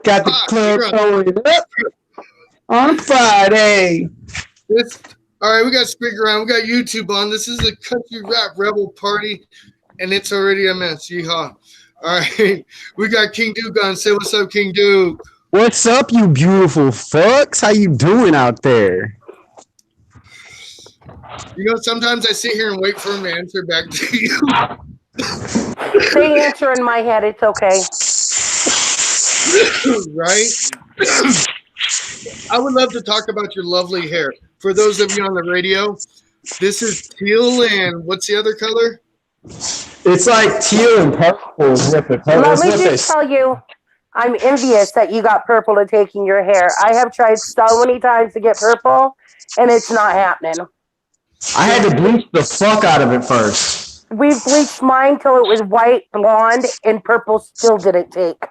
Got the club going up on Friday. All right, we got Spreaker on. We got YouTube on. This is the Country Rap Rebel Party, and it's already a mess. Yeehaw. All right, we got King Dook on. Say what's up, King Dook. What's up, you beautiful fucks? How you doing out there? You know, sometimes I sit here and wait for him to answer back to you. They answer in my head. It's okay. Right? I would love to talk about your lovely hair. For those of you on the radio, this is teal and what's the other color? It's like teal and purple is what the color is. Let me just tell you, I'm envious that you got purple to take in your hair. I have tried so many times to get purple, and it's not happening. I had to bleach the fuck out of it first. We bleached mine till it was white, blonde, and purple still didn't take.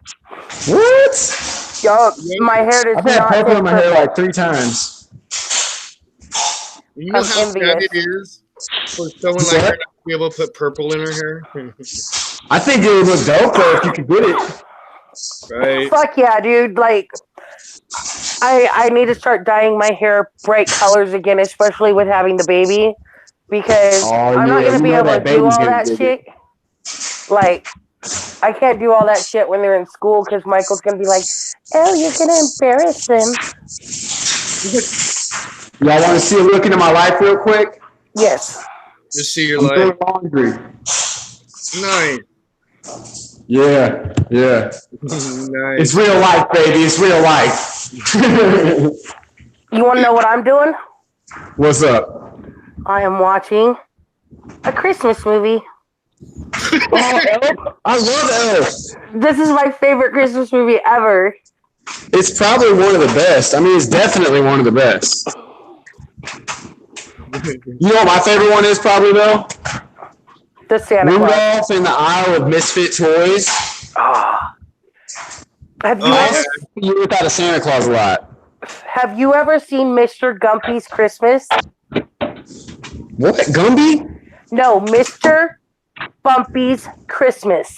What? Yup, my hair does I've had purple in my hair like 3 times. You know how sad it is for someone like her to be able to put purple in her hair? I think it would look dope though if you could get it. Right. Fuck yeah, dude. Like, I need to start dyeing my hair bright colors again, especially with having the baby, because I'm not going to be able to do all that shit. Like, I can't do all that shit when they're in school because Michael's going to be like, oh, you're going to embarrass them. Y'all want to see a look into my life real quick? Yes. Just see your life. Laundry. Nice. Yeah. Nice. It's real life, baby. It's real life. You want to know what I'm doing? What's up? I am watching a Christmas movie. Oh, I love Elf. This is my favorite Christmas movie ever. It's probably one of the best. I mean, it's definitely one of the best. You know what my favorite one is probably, though? The Santa Claus. Rudolph in the Isle of Misfit Toys. Have you ever? You without a Santa Claus a lot. Have you ever seen Mr. Gumpy's Christmas? What? Gumby? No, Mr. Bumpy's Christmas.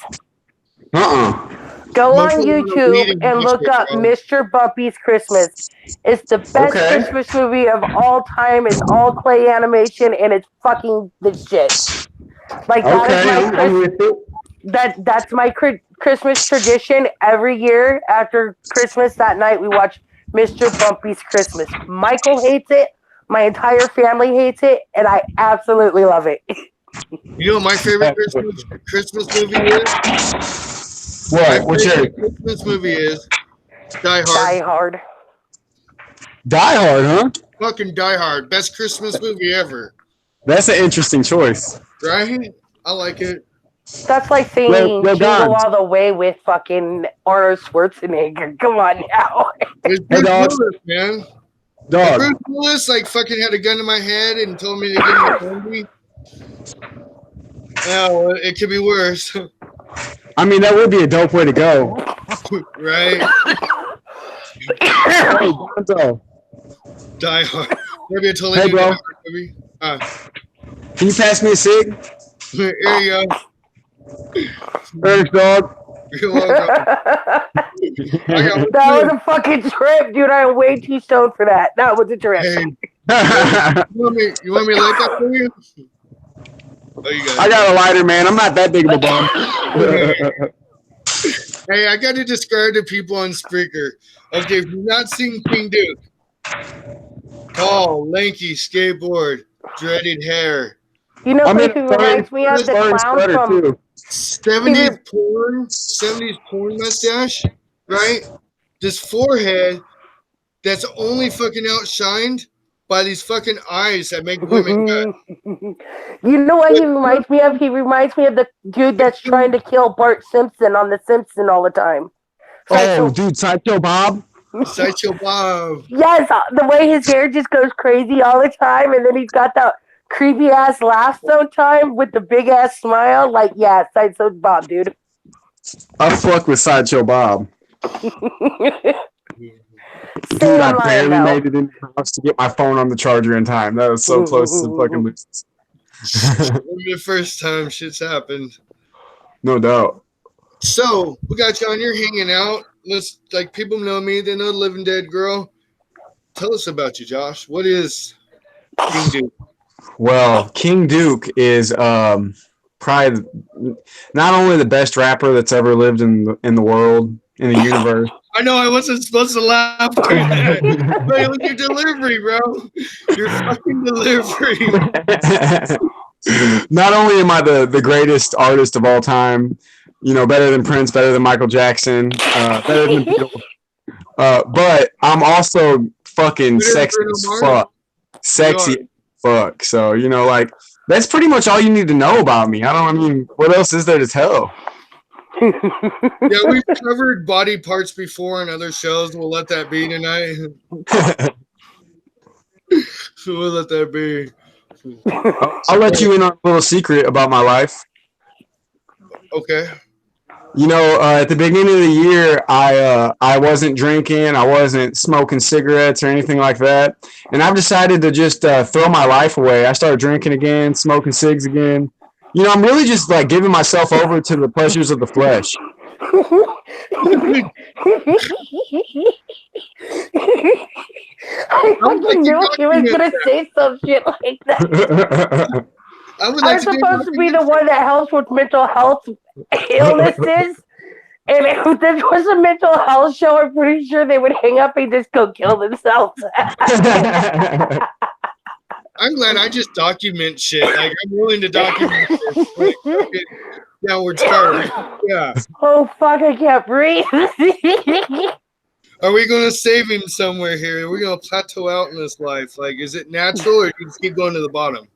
Go on YouTube and look up Mr. Bumpy's Christmas. It's the best Christmas movie of all time. It's all clay animation, and it's fucking the shit. Like that's my Christmas tradition. Every year after Christmas, that night we watch Mr. Bumpy's Christmas. Michael hates it. My entire family hates it, and I absolutely love it. You know what my favorite Christmas movie is? What? What's your Christmas movie is? Die Hard. Die Hard. Die Hard, huh? Fucking Die Hard. Best Christmas movie ever. That's an interesting choice. Right? I like it. That's like saying Jingle All the Way with fucking Arnold Schwarzenegger. Come on now. It's Bruce Willis, man. Dog. Bruce Willis like fucking had a gun to my head and told me to get my candy. Oh, it could be worse. I mean, that would be a dope way to go. Right? Hey, Gonzo. Die Hard. Maybe a totally hey, bro. movie. Can you pass me a cig? Here you go. Thanks, dog. You're welcome. That was a fucking trip, dude. I am way too stoned for that. That was a trip. Hey, you want me to light that for you? Oh, you got it. I got a lighter, man. I'm not that big of a bum. Hey, I got to describe to people on Spreaker. Okay, if you've not seen King Dook, tall, lanky, skateboard, dreaded hair. You know who reminds me of the clown from 70s porn mustache, right? This forehead that's only fucking outshined by these fucking eyes that make women good. You know what he reminds me of? He reminds me of the dude that's trying to kill Bart Simpson on The Simpsons all the time. Dude, Sideshow Bob? Sideshow Bob. Yes, the way his hair just goes crazy all the time, and then he's got that creepy ass laugh sometimes with the big ass smile. Like, yeah, Sideshow Bob, dude. I fuck with Sideshow Bob. Dude, I barely made it in the house to get my phone on the charger in time. That was so close to fucking losing. The first time shit's happened. No doubt. So, we got you on here hanging out. let's like people know me. They know the Living Dead girl. Tell us about you, Josh. What is Kiiing Dook? Well, King Duke is probably not only the best rapper that's ever lived in the world, in the universe. I know I wasn't supposed to laugh through that. But it was your delivery, bro. Your fucking delivery. Not only am I the greatest artist of all time, better than Prince, better than Michael Jackson, better than the Beatles, but I'm also fucking sexy as fuck. Sexy as fuck. So, like, that's pretty much all you need to know about me. I mean, what else is there to tell? Yeah, we've covered body parts before on other shows. We'll let that be tonight. We'll let that be. I'll let you in on a little secret about my life. Okay. At the beginning of the year, I wasn't drinking, I wasn't smoking cigarettes or anything like that, and I've decided to just throw my life away. I started drinking again, smoking cigs again. I'm really just like giving myself over to the pleasures of the flesh. I fucking knew he was gonna say some shit like that. I'm supposed to be the one that helps with mental health illnesses. And if this was a mental health show, I'm pretty sure they would hang up and just go kill themselves. I'm glad I just document shit. Like, I'm willing to document this. Like, downward spiral. Yeah. Oh, fuck, I can't breathe. Are we going to save him somewhere here? Are we going to plateau out in this life? Like, is it natural or you just keep going to the bottom?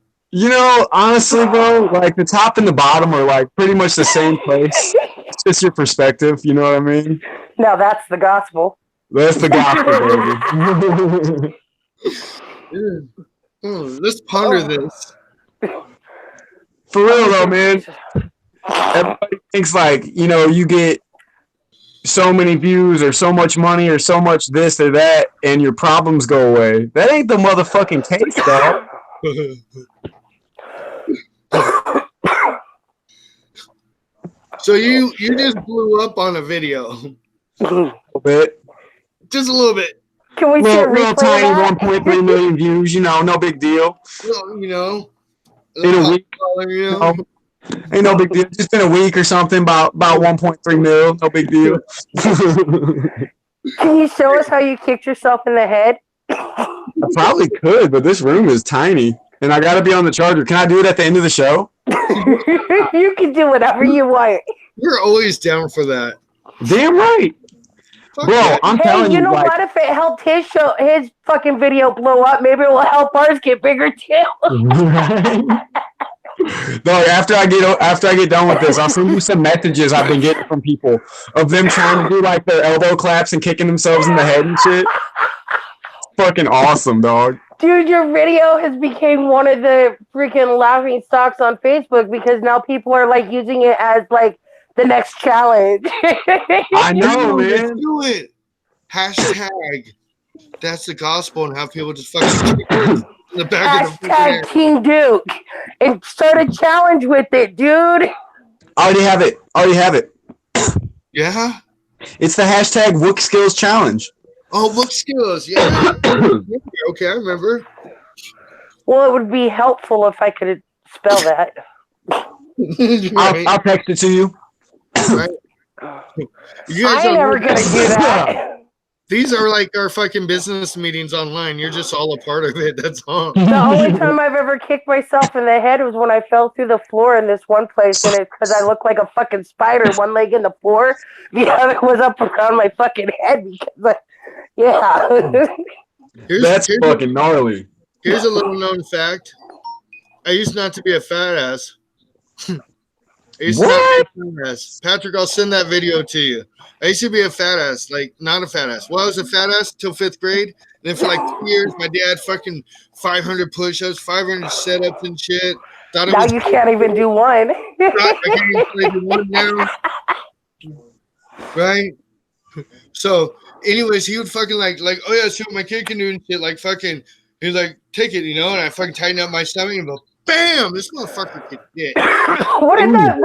Honestly, bro, like the top and the bottom are like pretty much the same place. It's just your perspective, you know what I mean? Now that's the gospel. That's the gospel, baby. Let's ponder this. For real though, man. Everybody thinks like, you get so many views or so much money or so much this or that and your problems go away. That ain't the motherfucking case, dog. So you just blew up on a video. A little bit. Just a little bit. Can we see a little tiny 1.3 million views, no big deal. Well, in a week. Ain't no big deal. Just in a week or something, about 1.3 mil. No big deal. Can you show us how you kicked yourself in the head? I probably could, but this room is tiny. And I got to be on the charger. Can I do it at the end of the show? You can do whatever you want. You're always down for that. Damn right. Fuck bro, yeah. I'm telling you. You know what? If it helped his fucking video blow up, maybe it will help ours get bigger too. Dog, after I get done with this, I'll send you some messages I've been getting from people of them trying to do like their elbow claps and kicking themselves in the head and shit. Fucking awesome, dog. Dude, your video has become one of the freaking laughing stocks on Facebook because now people are like using it as like the next challenge. I know, man. Let's do it. Hashtag that's the gospel and have people just fucking kick in the back of the Hashtag Kiiing Dook and start a challenge with it, dude. I already have it. Yeah? It's the hashtag Wook Skills Challenge. Oh, Wook Skills. Yeah. Okay, I remember. Well, it would be helpful if I could spell that. Right. I'll text it to you. Right. You guys I ain't never going to do that. These are like our fucking business meetings online. You're just all a part of it. That's all. The only time I've ever kicked myself in the head was when I fell through the floor in this one place, and it's because I looked like a fucking spider. One leg in the floor, the other was up around my fucking head. Because, That's fucking gnarly. Here's a little known fact. I used not to be a fat ass. Patrick, I'll send that video to you. I used to be a fat ass, like not a fat ass. Well, I was a fat ass till 5th grade. And then for like 2 years, my dad fucking 500 push-ups, 500 setups and shit. Now you can't even do one. I can't even do one now. Right? So, anyways, he would fucking like, oh yeah, see what my kid can do and shit. Like fucking, he was like, take it, and I fucking tighten up my stomach and go, bam, this motherfucker could get. What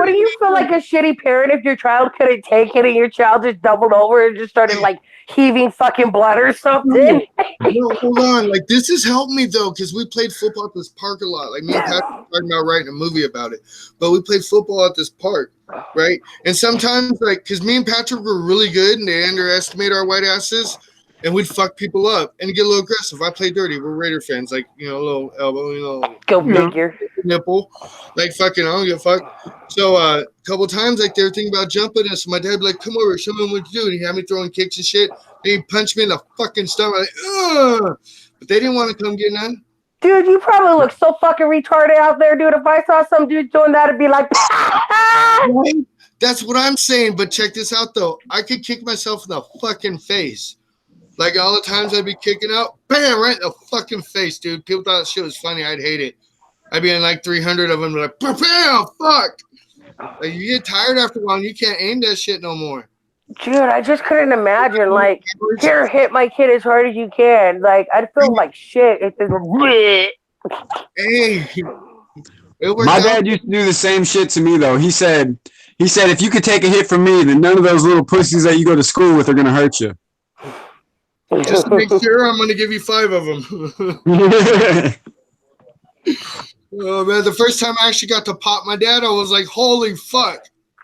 do you feel like a shitty parent if your child couldn't take it and your child just doubled over and just started like heaving fucking blood or something? No, hold on. Like, this has helped me though, because we played football at this park a lot. Like, me and Patrick were talking about writing a movie about it, but we played football at this park, right? And sometimes, like, because me and Patrick were really good and they underestimate our white asses, and we'd fuck people up and get a little aggressive. I play dirty. We're Raider fans, like, a little elbow, Go figure. Nipple, like, fucking, I don't give a fuck. So a couple times, like, they were thinking about jumping us. My dad would be like, come over, show me what to do. And he had me throwing kicks and shit. And he punched me in the fucking stomach. Like, ugh. But they didn't want to come get none. Dude, you probably look so fucking retarded out there, dude. If I saw some dude doing that, it'd be like, That's what I'm saying. But check this out, though. I could kick myself in the fucking face. Like, all the times I'd be kicking out, bam, right in the fucking face, dude. People thought that shit was funny. I'd hate it. I'd be in like 300 of them, like, bam, fuck. Like, you get tired after a while, and you can't aim that shit no more. dude, I just couldn't imagine. Like, here, hit my kid as hard as you can. Like, I'd feel like shit if it was. Hey, my dad used to do the same shit to me though. He said if you could take a hit from me, then none of those little pussies that you go to school with are gonna hurt you. Just to make sure, I'm gonna give you 5 of them. Oh man, the first time I actually got to pop my dad, I was like, holy fuck.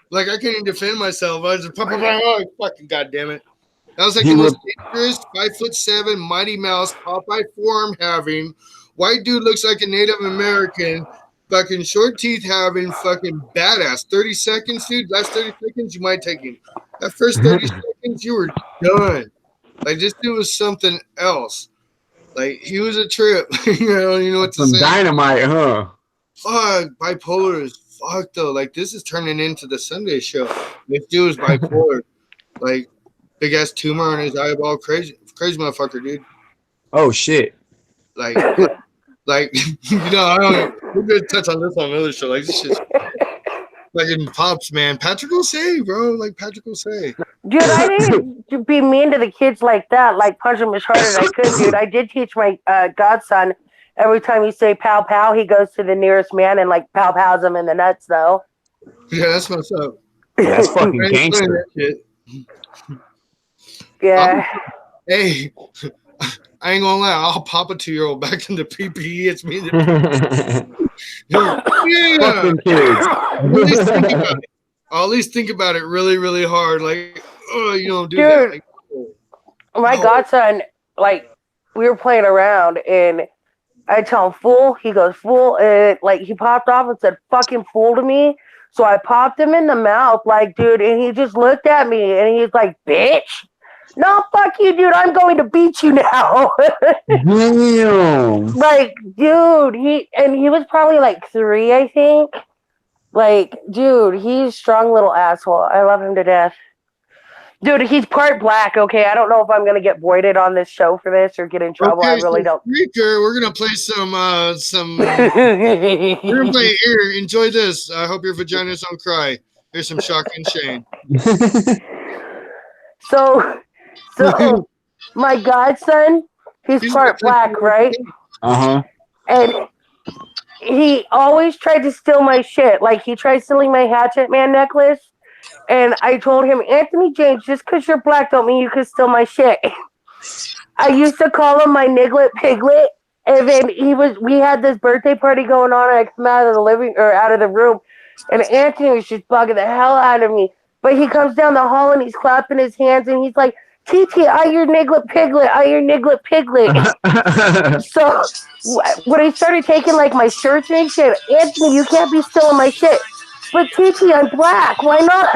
Like, I couldn't defend myself. I was just oh, fucking goddamn it. That was like the most dangerous 5'7" Mighty Mouse Popeye forearm having, white dude looks like a Native American, fucking short teeth having, fucking badass. 30 seconds, dude. Last 30 seconds, you might take him. That first 30 seconds, you were done. Like, this dude was something else. Like, he was a trip. You know what to say. Some dynamite, huh? Fuck, bipolar is fuck though. Like, this is turning into the Sunday show. This dude is bipolar. Like, big ass tumor on his eyeball. Crazy motherfucker, dude. Oh shit. Like, I don't. We're gonna touch on this on another show. Like, this shit's fucking pops, man. Patrick will say, bro. Like, Patrick will say. Dude, I didn't be mean to the kids like that. Like, punch them as hard as I could, dude. I did teach my godson. Every time you say pow pow, he goes to the nearest man and like pow pows him in the nuts, though. Yeah, that's what's up. That's fucking gangster. Yeah. Hey, I ain't gonna lie. I'll pop a 2-year-old back into PPE. It's me. Fucking kids. I'll at least think about it really, really hard. Like, oh, you don't do dude, that. Like, my godson, like, we were playing around and I tell him fool. He goes fool, and like he popped off and said fucking fool to me. So I popped him in the mouth, like, dude, and he just looked at me and he's like, bitch. No, fuck you, dude. I'm going to beat you now. Damn. Like, dude, he was probably like 3, I think. Like, dude, he's a strong little asshole. I love him to death. Dude, he's part black, okay? I don't know if I'm going to get voided on this show for this or get in trouble. Okay, I really don't. Freaker, we're going to play some we're going to play here. Enjoy this. I hope your vaginas don't cry. Here's some Shocking Shane. So, my godson, he's part black, right? Uh-huh. And he always tried to steal my shit. Like, he tried stealing my Hatchet Man necklace. And I told him, Anthony James, just because you're black don't mean you can steal my shit. I used to call him my Niglet Piglet. And then we had this birthday party going on. I come out of the room. And Anthony was just bugging the hell out of me. But he comes down the hall and he's clapping his hands and he's like, TT, I your Niglet Piglet. I your Niglet Piglet. So when he started taking like my shirts and shit, Anthony, you can't be stealing my shit. But TT, I'm black. Why not?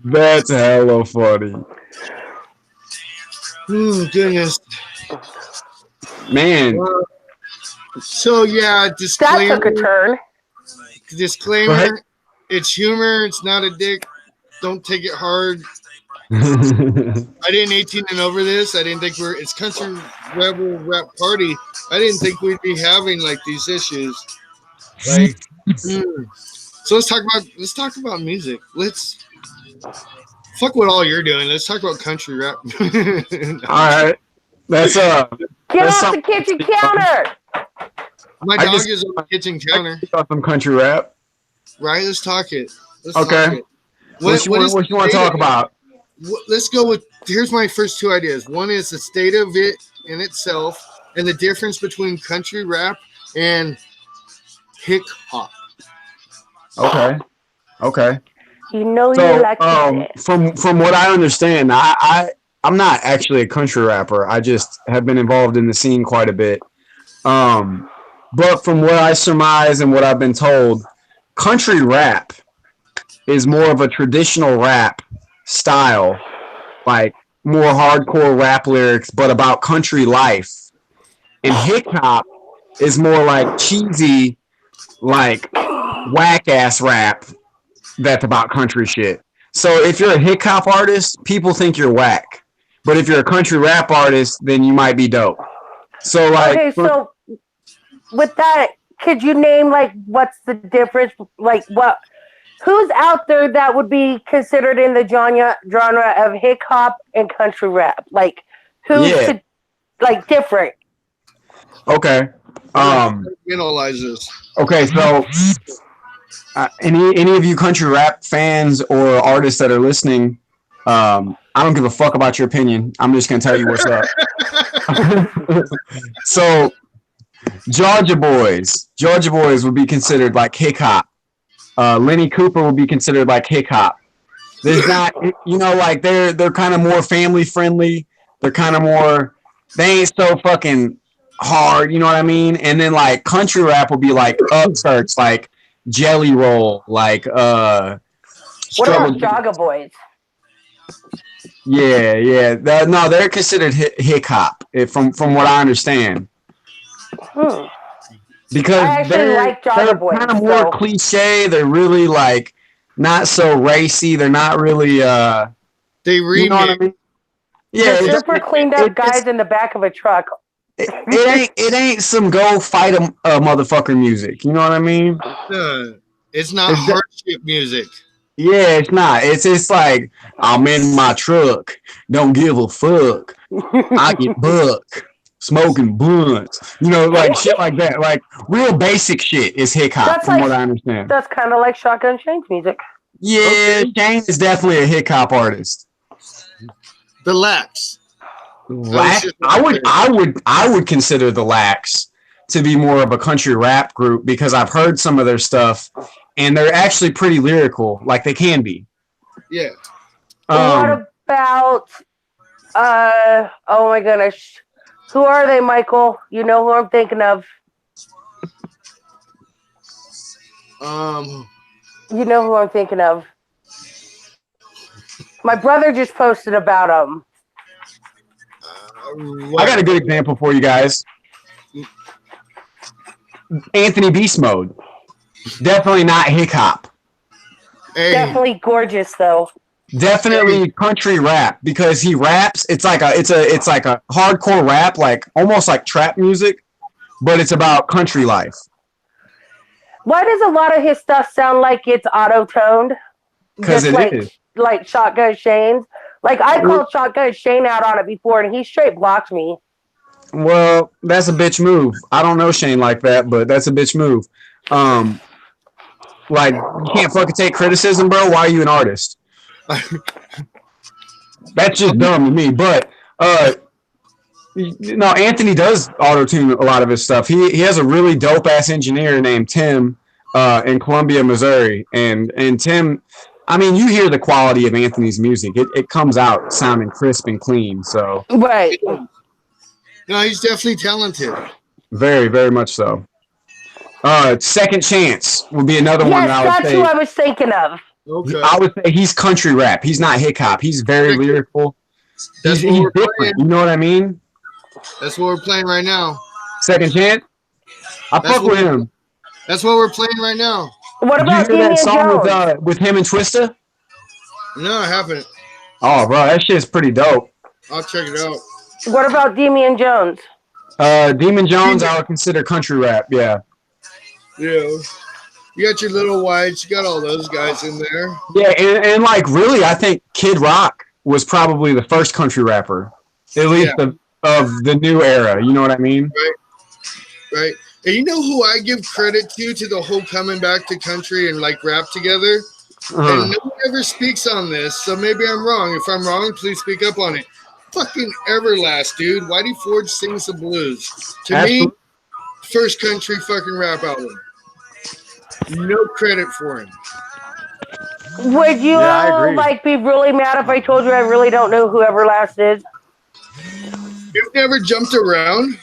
That's hella funny. Oh, goodness. Man. So, yeah, disclaimer. That took a turn. Disclaimer, it's humor. It's not a dick. Don't take it hard. I didn't 18 and over this. I didn't think it's country rebel rap party. I didn't think we'd be having like these issues. Like, so let's talk about music. Let's fuck what all you're doing. Let's talk about country rap. All right. That's Get off the kitchen counter. My dog is on the kitchen counter. Some country rap. Right, let's talk it. Okay. What you want to talk about? Let's go with, here's my first two ideas. One is the state of it in itself and the difference between country rap and hip hop. Okay. You know you like it. From what I understand, I'm not actually a country rapper. I just have been involved in the scene quite a bit. But from what I surmise and what I've been told, country rap is more of a traditional rap style, like more hardcore rap lyrics, but about country life. And hip hop is more like cheesy, like whack ass rap that's about country shit. So if you're a hip hop artist, people think you're whack. But if you're a country rap artist, then you might be dope. So like, okay, so with that, could you name like what's the difference? Like who's out there that would be considered in the genre of hip hop and country rap? Like who's like different? Okay. Analyze this. Okay, so any of you country rap fans or artists that are listening, I don't give a fuck about your opinion. I'm just gonna tell you what's up. So, Georgia Boys would be considered like hip hop. Lenny Cooper would be considered like hip hop. There's not, like they're kind of more family friendly. They're kind of more. They ain't so fucking hard, you know what I mean? And then like country rap will be like upstarts, like Jelly Roll, like what about Jaga Boys? Yeah. No, they're considered hip hop, from what I understand. Because they're kind of more cliche. They're really like not so racy. They're not really. They remake. You know what I mean? Yeah, they're super cleaned up guys in the back of a truck. It ain't some go fight a motherfucker music. You know what I mean? It's not hardship music. Yeah, it's not. It's like I'm in my truck, don't give a fuck. I get buck, smoking blunts. Like shit like that. Like real basic shit is hip hop, from what I understand. That's kind of like Shotgun Shane's music. Yeah, Shane is definitely a hip hop artist. The Lax. I would consider the Lax to be more of a country rap group because I've heard some of their stuff and they're actually pretty lyrical, like they can be. Yeah. What about oh my goodness, who are they, Michael? You know who I'm thinking of. You know who I'm thinking of. My brother just posted about them. I got a good example for you guys. Anthony Beast Mode. Definitely not hip hop. Hey. Definitely gorgeous though. Definitely country rap because he raps. It's like a hardcore rap, like almost like trap music, but it's about country life. Why does a lot of his stuff sound like it's auto-toned? Because it is. Like Shotgun Shane's. Like, I called Shotgun Shane out on it before, and he straight blocked me. Well, that's a bitch move. I don't know Shane like that, but that's a bitch move. Like, you can't fucking take criticism, bro. Why are you an artist? That's just dumb to me. But, Anthony does auto-tune a lot of his stuff. He has a really dope-ass engineer named Tim in Columbia, Missouri. And Tim... I mean, you hear the quality of Anthony's music. It comes out sounding crisp and clean. So right. No, he's definitely talented. Very, very much so. Second Chance would be another one. That's who I was thinking of. Okay. I would say he's country rap. He's not hip hop. He's very lyrical. He's different. Playing. You know what I mean? That's what we're playing right now. Second Chance. I fuck with him. That's what we're playing right now. What about Did you hear that song with him and Twista? No, I haven't. Oh, bro, that shit's pretty dope. I'll check it out. What about Damian Jones? Demon Jones, I would consider country rap. Yeah. Yeah. You got your Little Whites. You got all those guys in there. Yeah, and like really, I think Kid Rock was probably the first country rapper. At least of the new era. You know what I mean? Right. And you know who I give credit to the whole coming back to country and like rap together? And no one ever speaks on this, so maybe I'm wrong. If I'm wrong, please speak up on it. Fucking Everlast, dude. Whitey Ford sings the blues. To me, first country fucking rap album. No credit for him. Would you like be really mad if I told you I really don't know who Everlast is? You've never jumped around?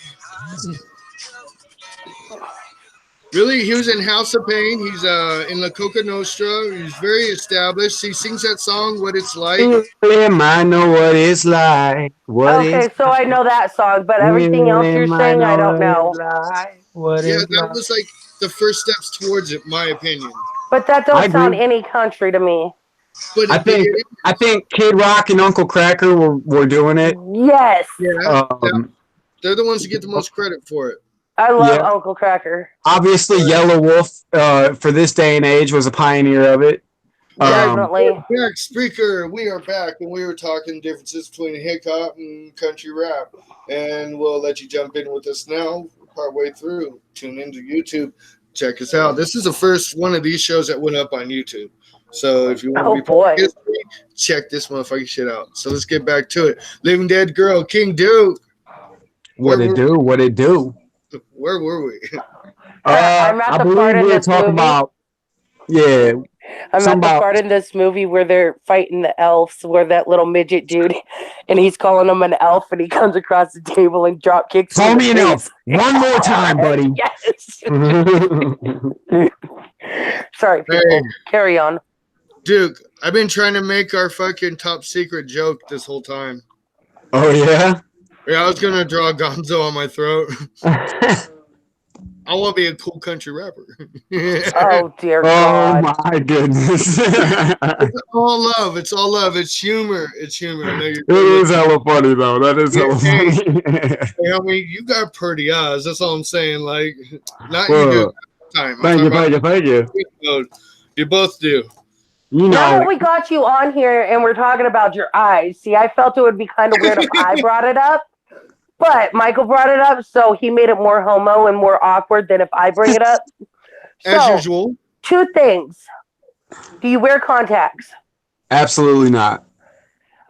Really? He was in House of Pain. He's in La Coca Nostra. He's very established. He sings that song, What It's Like. I know what it's like. So I know that song, but everything else you're saying, I don't know. That was like the first steps towards it, my opinion. But that don't sound any country to me. But I think Kid Rock and Uncle Kracker were doing it. Yes. Yeah. They're the ones that get the most credit for it. I love Uncle Kracker. Obviously, Yellow Wolf, for this day and age, was a pioneer of it. Definitely. Back, speaker, we are back, and we were talking differences between hip hop and country rap. And we'll let you jump in with us now, partway through. Tune into YouTube. Check us out. This is the first one of these shows that went up on YouTube. So if you want to be part of history, check this motherfucking shit out. So let's get back to it. Living Dead Girl, King Duke. What it do? Where were we? I'm at the part in this movie. I'm at the part in this movie where they're fighting the elves, where that little midget dude, and he's calling him an elf, and he comes across the table and drop kicks. Call me an elf one more time, buddy. Yes. Sorry, people. Hey. Carry on. Duke, I've been trying to make our fucking top secret joke this whole time. Oh, yeah? Yeah, I was going to draw Gonzo on my throat. I want to be a cool country rapper. Oh, dear God. Oh, my goodness. It's all love. It's all love. It's humor. It's humor. I know it is hella funny, though. That is hella funny. Hey, I mean, you got pretty eyes. That's all I'm saying. Like, not you do. Thank you. You both do. You know. Now that we got you on here and we're talking about your eyes, see, I felt it would be kind of weird if I brought it up. But Michael brought it up, so he made it more homo and more awkward than if I bring it up. As usual. 2 things. Do you wear contacts? Absolutely not.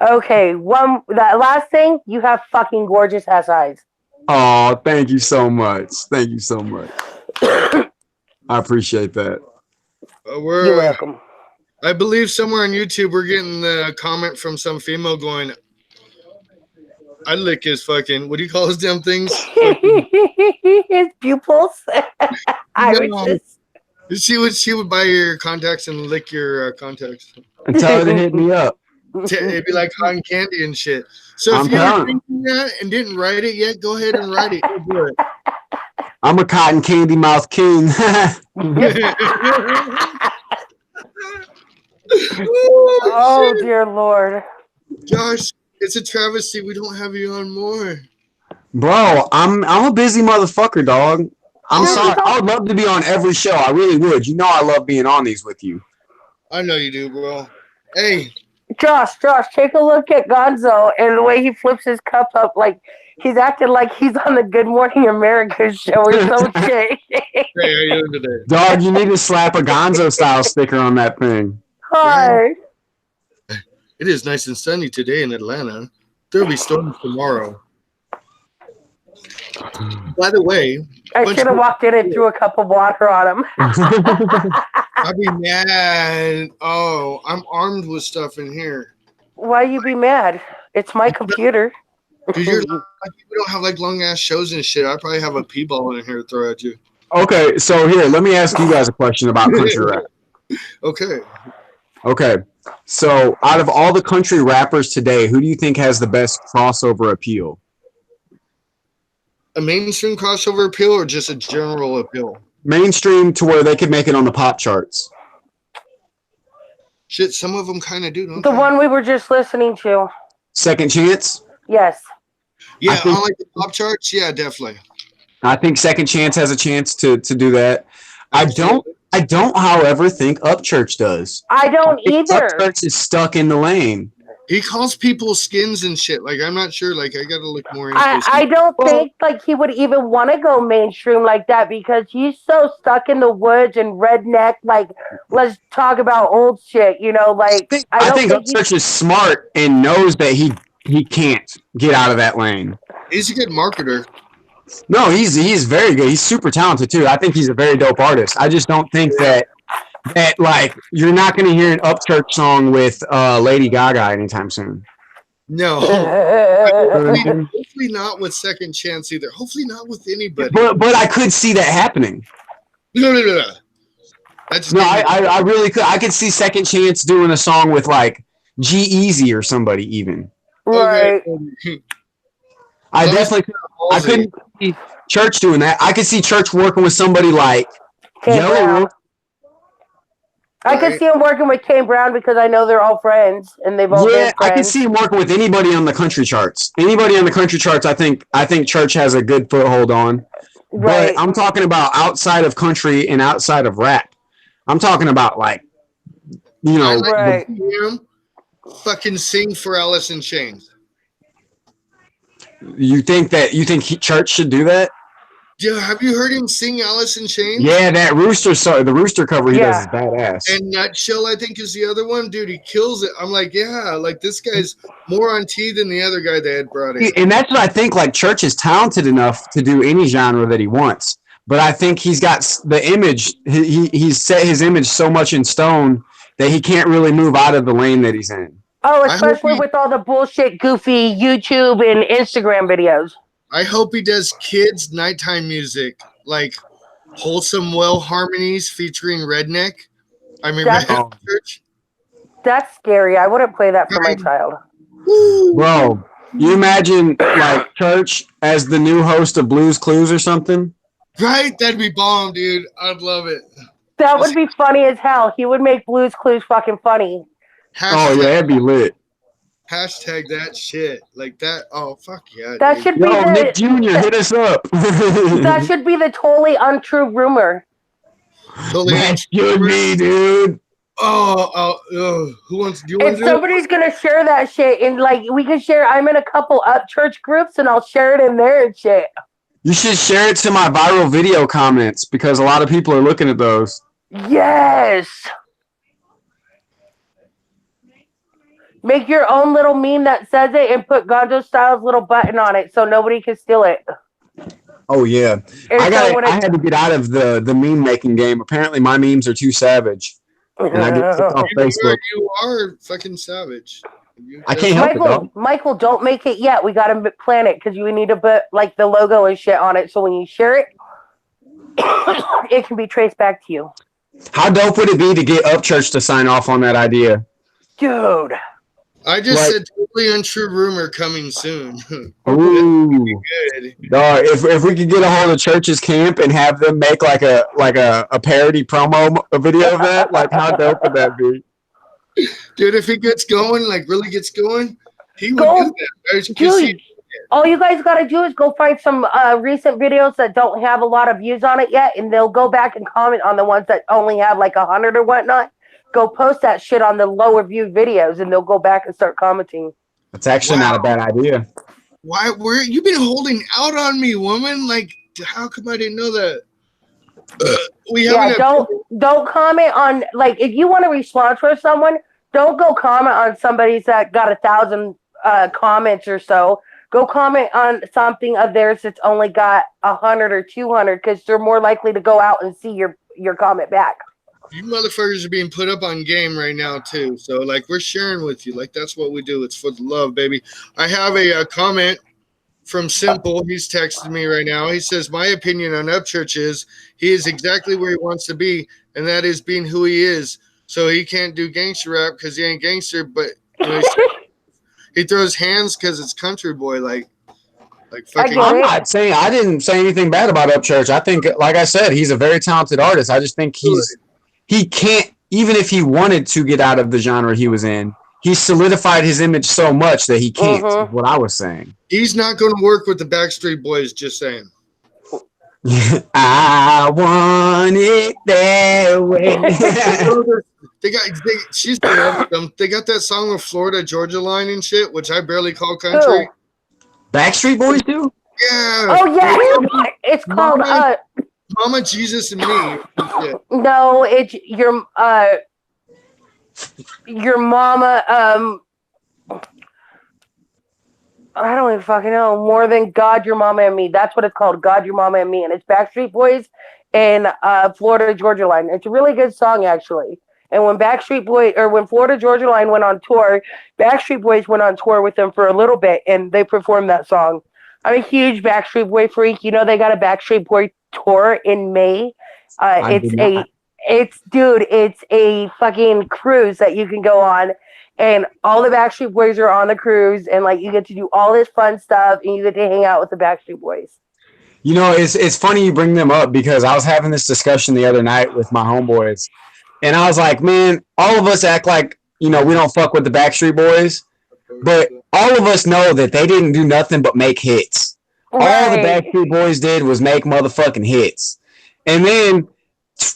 Okay, that last thing, you have fucking gorgeous ass eyes. Oh, thank you so much. Thank you so much. I appreciate that. You're welcome. I believe somewhere on YouTube we're getting the comment from some female going, I lick his fucking, what do you call his damn things? His pupils. She would buy your contacts and lick your contacts. And tell her to hit me up. It'd be like cotton candy and shit. So if you're thinking that and didn't write it yet, go ahead and write it. Do it. I'm a cotton candy mouth king. Oh, dear Lord. Josh, it's a travesty we don't have you on more. Bro, I'm a busy motherfucker, dog. I'm sorry. I would love to be on every show. I really would. You know I love being on these with you. I know you do, bro. Hey. Josh, take a look at Gonzo and the way he flips his cup up like he's acting like he's on the Good Morning America show or some shit. Hey, how you doing today? Dog, you need to slap a Gonzo style sticker on that thing. Hi. It is nice and sunny today in Atlanta. There'll be storms tomorrow. By the way, I should have walked in and threw a cup of water on him. I'd be mad. Oh, I'm armed with stuff in here. Why you be mad? It's my computer. Because we don't have like long ass shows and shit. I probably have a pee ball in here to throw at you. Okay, so here, let me ask you guys a question about country rap. Okay. So out of all the country rappers today, who do you think has the best crossover appeal? A mainstream crossover appeal or just a general appeal? Mainstream to where they could make it on the pop charts. Shit, some of them kind of do, don't The they? one we were just listening to. Second Chance? Yes. Yeah, on like the pop charts? Yeah, definitely. I think Second Chance has a chance to do that. I don't, however, think Upchurch does. I don't either. Upchurch is stuck in the lane. He calls people skins and shit. Like, I'm not sure. Like, I gotta look more into this. I don't think like he would even want to go mainstream like that because he's so stuck in the woods and redneck. Like, let's talk about old shit. You know, like I think Upchurch is smart and knows that he can't get out of that lane. He's a good marketer. No, he's very good. He's super talented too. I think he's a very dope artist. I just don't think that like you're not going to hear an Upchurch song with Lady Gaga anytime soon. No, hopefully not with Second Chance either. Hopefully not with anybody. But I could see that happening. No. I really could. I could see Second Chance doing a song with like G-Eazy or somebody even. Right. Okay. I definitely could. I couldn't see Church doing that. I could see Church working with somebody like Yellow. I could see him working with Kane Brown because I know they're all friends and they've all been friends. I could see him working with anybody on the country charts. Anybody on the country charts, I think Church has a good foothold on. Right. But I'm talking about outside of country and outside of rap. I'm talking about like, you know, right. Fucking sing for Alice in Chains. You think Church should do that? Yeah, have you heard him sing Alice in Chains? Yeah, that the Rooster cover he does is badass. And Nutshell, I think, is the other one. Dude, he kills it. I'm like, yeah, like this guy's more on T than the other guy they had brought in. And that's what I think, like Church is talented enough to do any genre that he wants. But I think he's got the image, he's set his image so much in stone that he can't really move out of the lane that he's in. Oh, especially with all the bullshit, goofy YouTube and Instagram videos. I hope he does kids' nighttime music, like Wholesome Well harmonies featuring Redneck. I mean, Church. That's scary. I wouldn't play that for my child. Bro, you imagine like Church as the new host of Blue's Clues or something? Right? That'd be bomb, dude. I'd love it. That would be funny as hell. He would make Blue's Clues fucking funny. Oh, yeah, it'd be lit. Hashtag that shit. Like that. Oh, fuck yeah. That dude. should be Nick Jr., hit us up. That should be the totally untrue rumor. That should be, dude. Who wants? Do you want if somebody's gonna share that shit, and like we can share, I'm in a couple Upchurch groups, and I'll share it in there and shit. You should share it to my viral video comments because a lot of people are looking at those. Yes. Make your own little meme that says it and put Gonzo Styles' little button on it so nobody can steal it. Oh yeah, I had to get out of the meme making game. Apparently, my memes are too savage, and I get kicked off Facebook. You are fucking savage. I can't help it, though. Michael, don't make it yet. We gotta plan it because we need to put like the logo and shit on it. So when you share it, it can be traced back to you. How dope would it be to get Upchurch to sign off on that idea, dude? I just said totally untrue rumor coming soon. Ooh, good. If we could get a hold of Church's camp and have them make like a parody promo video of that, like how dope would that be? Dude, if he gets going, like really gets going, he would do that. Dude, all you guys got to do is go find some recent videos that don't have a lot of views on it yet, and they'll go back and comment on the ones that only have like 100 or whatnot. Go post that shit on the lower viewed videos, and they'll go back and start commenting. That's actually not a bad idea. Why? Where you been holding out on me, woman? Like, how come I didn't know that? Don't comment on, like, if you want to respond for someone, don't go comment on somebody's that got 1,000 comments or so. Go comment on something of theirs that's only got 100 or 200 because they're more likely to go out and see your comment back. You motherfuckers are being put up on game right now, too. So, like, we're sharing with you. Like, that's what we do. It's for the love, baby. I have a comment from Simple. He's texting me right now. He says, my opinion on Upchurch is he is exactly where he wants to be, and that is being who he is. So he can't do gangster rap because he ain't gangster, but you know, he throws hands because it's country boy. Like fucking. I didn't say anything bad about Upchurch. I think, like I said, he's a very talented artist. I just think he can't, even if he wanted to get out of the genre he was in, he solidified his image so much that he can't, is what I was saying. He's not going to work with the Backstreet Boys, just saying. I want it that way. She's them. They got that song with Florida Georgia Line and shit, which I barely call country. Backstreet Boys too? Yeah. Oh yeah, it's called Mama Jesus and Me. No, it's your mama. I don't even fucking know. More Than God, Your Mama and Me. That's what it's called. God, Your Mama and Me, and it's Backstreet Boys and Florida Georgia Line. It's a really good song actually. And when when Florida Georgia Line went on tour, Backstreet Boys went on tour with them for a little bit, and they performed that song. I'm a huge Backstreet Boy freak. You know they got a Backstreet Boy tour in May. It's a fucking cruise that you can go on, and all the Backstreet Boys are on the cruise, and like you get to do all this fun stuff, and you get to hang out with the Backstreet Boys. You know, it's funny you bring them up because I was having this discussion the other night with my homeboys, and I was like, man, all of us act like, we don't fuck with the Backstreet Boys, but all of us know that they didn't do nothing but make hits. Right. All the Backstreet Boys did was make motherfucking hits. And then,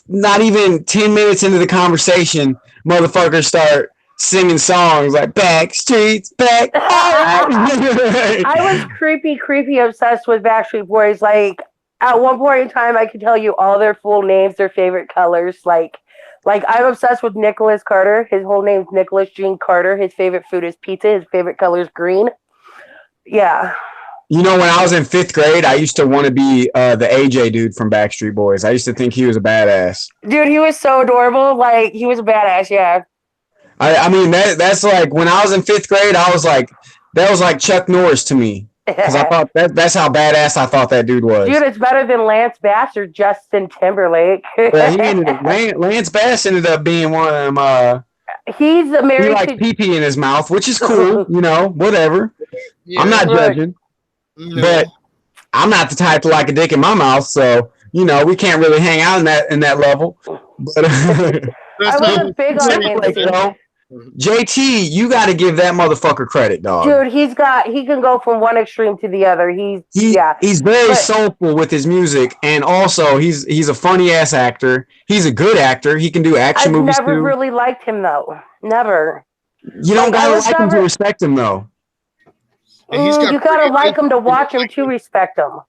not even 10 minutes into the conversation, motherfuckers start singing songs like Backstreet's back. I was creepy obsessed with Backstreet Boys. Like, at one point in time, I could tell you all their full names, their favorite colors. Like I'm obsessed with Nicholas Carter. His whole name's Nicholas Gene Carter. His favorite food is pizza. His favorite color is green. Yeah. You know, when I was in 5th grade, I used to want to be the AJ dude from Backstreet Boys. I used to think he was a badass. Dude, he was so adorable. Like, he was a badass, yeah. I mean, that's like, when I was in 5th grade, I was like, that was like Chuck Norris to me. Because I thought that's how badass I thought that dude was. Dude, it's better than Lance Bass or Justin Timberlake. Lance Bass ended up being one of them. He's married. He likes pee-pee in his mouth, which is cool, whatever. Yeah, I'm not judging. No. But I'm not the type to like a dick in my mouth, so we can't really hang out in that level. But I wasn't big on him. JT, you got to give that motherfucker credit, dog. Dude, he can go from one extreme to the other. He's very soulful with his music, and also he's a funny ass actor. He's a good actor. He can do action movies too. I've never really liked him though. Never. You don't gotta like him to respect him though. You gotta like him to watch him to respect him.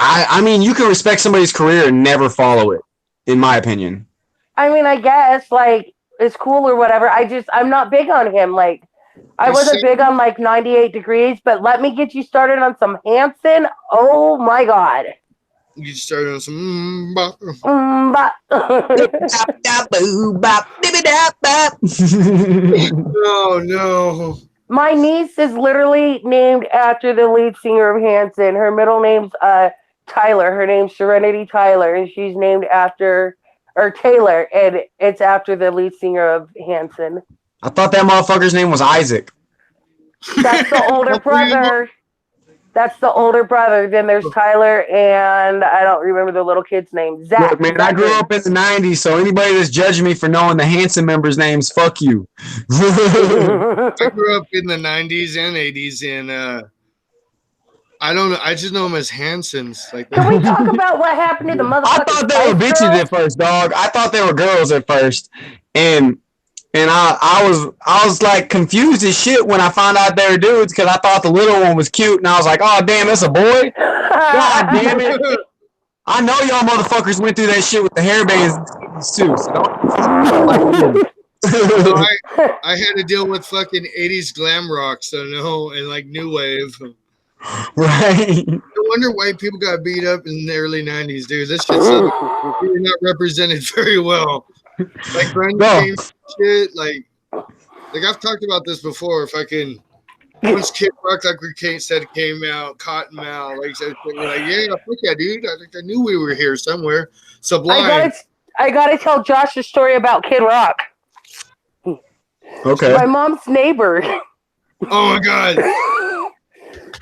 I mean, you can respect somebody's career and never follow it, in my opinion. I mean, I guess like it's cool or whatever. I'm not big on him. Like, I wasn't big on like 98 Degrees, but let me get you started on some Hanson. Oh my God. You started on some No. My niece is literally named after the lead singer of Hanson. Her middle name's Tyler. Her name's Serenity Tyler, and she's named after Taylor, and it's after the lead singer of Hanson. I thought that motherfucker's name was Isaac. That's the older brother. That's the older brother. Then there's Tyler, and I don't remember the little kid's name. Zach. Look, man, I grew up in the 90s, so anybody that's judging me for knowing the Hanson members' names, fuck you. I grew up in the 90s and 80s, and I don't know. I just know them as Hansons. Like, can we talk about what happened to the motherfuckers? I thought they were bitches at first, dog. I thought they were girls at first, and I was like confused as shit when I found out they were dudes because I thought the little one was cute, and I was like, oh damn, that's a boy. God damn it! I know y'all motherfuckers went through that shit with the hairbands too. So I had to deal with fucking 80s glam rock, so no, and like new wave. Right. No wonder white people got beat up in the early 90s, dude. This shit's not represented very well. Like shit, like I've talked about this before. Once Kid Rock, like we said, came out, Cottonmouth, like said, we're like, yeah, fuck yeah, dude. I knew we were here somewhere. Sublime. I gotta tell Josh a story about Kid Rock. Okay. My mom's neighbor. Oh my God.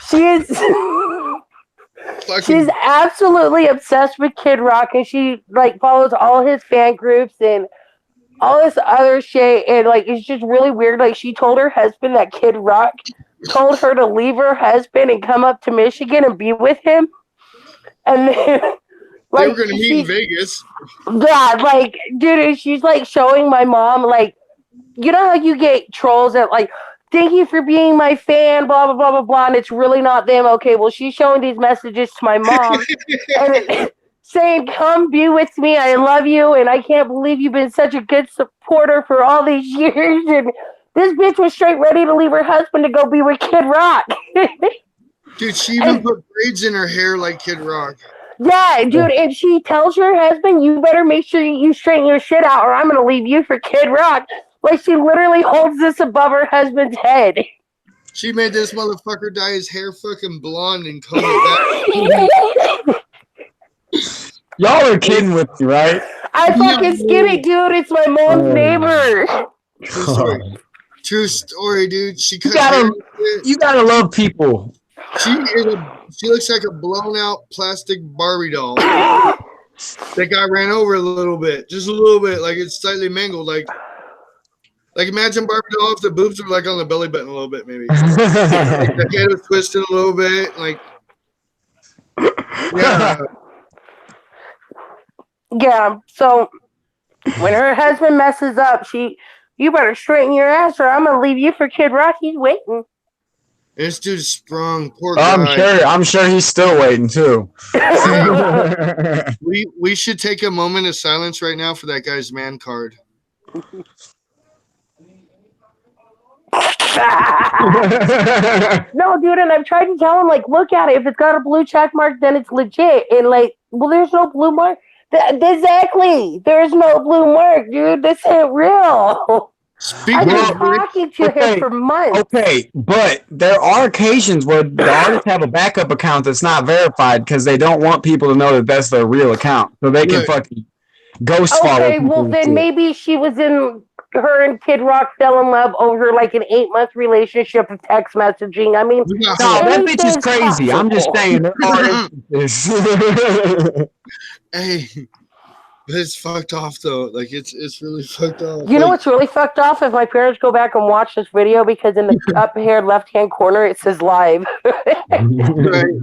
She's absolutely obsessed with Kid Rock, and she like follows all his fan groups and all this other shit, and like it's just really weird. Like, she told her husband that Kid Rock told her to leave her husband and come up to Michigan and be with him, and then They were going to meet in Vegas. God, like, dude, she's like showing my mom, like, you know how you get trolls that like, thank you for being my fan, blah blah blah blah blah, and it's really not them. Okay, well, she's showing these messages to my mom and saying, "Come be with me. I love you, and I can't believe you've been such a good supporter for all these years." And this bitch was straight ready to leave her husband to go be with Kid Rock. Dude, she even put braids in her hair like Kid Rock. Yeah, dude, if she tells her husband, you better make sure you straighten your shit out or I'm going to leave you for Kid Rock. Like, she literally holds this above her husband's head. She made this motherfucker dye his hair fucking blonde and comb it back. Y'all are kidding with me, right? I fucking skim it, dude. It's my mom's neighbor. True story, dude. She you gotta love people. She looks like a blown out plastic Barbie doll. That guy ran over a little bit, just a little bit, like it's slightly mangled. Like imagine Barbie doll if the boobs were like on the belly button a little bit, maybe. Like the head was twisted a little bit, like yeah. Yeah. So when her husband messes up, you better straighten your ass, or I'm gonna leave you for Kid Rock. He's waiting. This dude's sprung. Poor guy. I'm sure he's still waiting too. We should take a moment of silence right now for that guy's man card. No, dude, and I've tried to tell him, like, look at it. If it's got a blue check mark, then it's legit. And like, well, there's no blue mark. Exactly. There's no blue mark, dude. This ain't real. I've been talking to him for months. Okay, but there are occasions where the artists have a backup account that's not verified because they don't want people to know that that's their real account, so they can fucking ghost follow. Okay, well then maybe she was in. Her and Kid Rock fell in love over like an 8-month relationship of text messaging. I mean, no, that bitch is crazy. I'm just saying. Hey. It's fucked off though. Like it's really fucked off. You know what's really fucked off? If my parents go back and watch this video, because in the up here left-hand corner it says live. Right.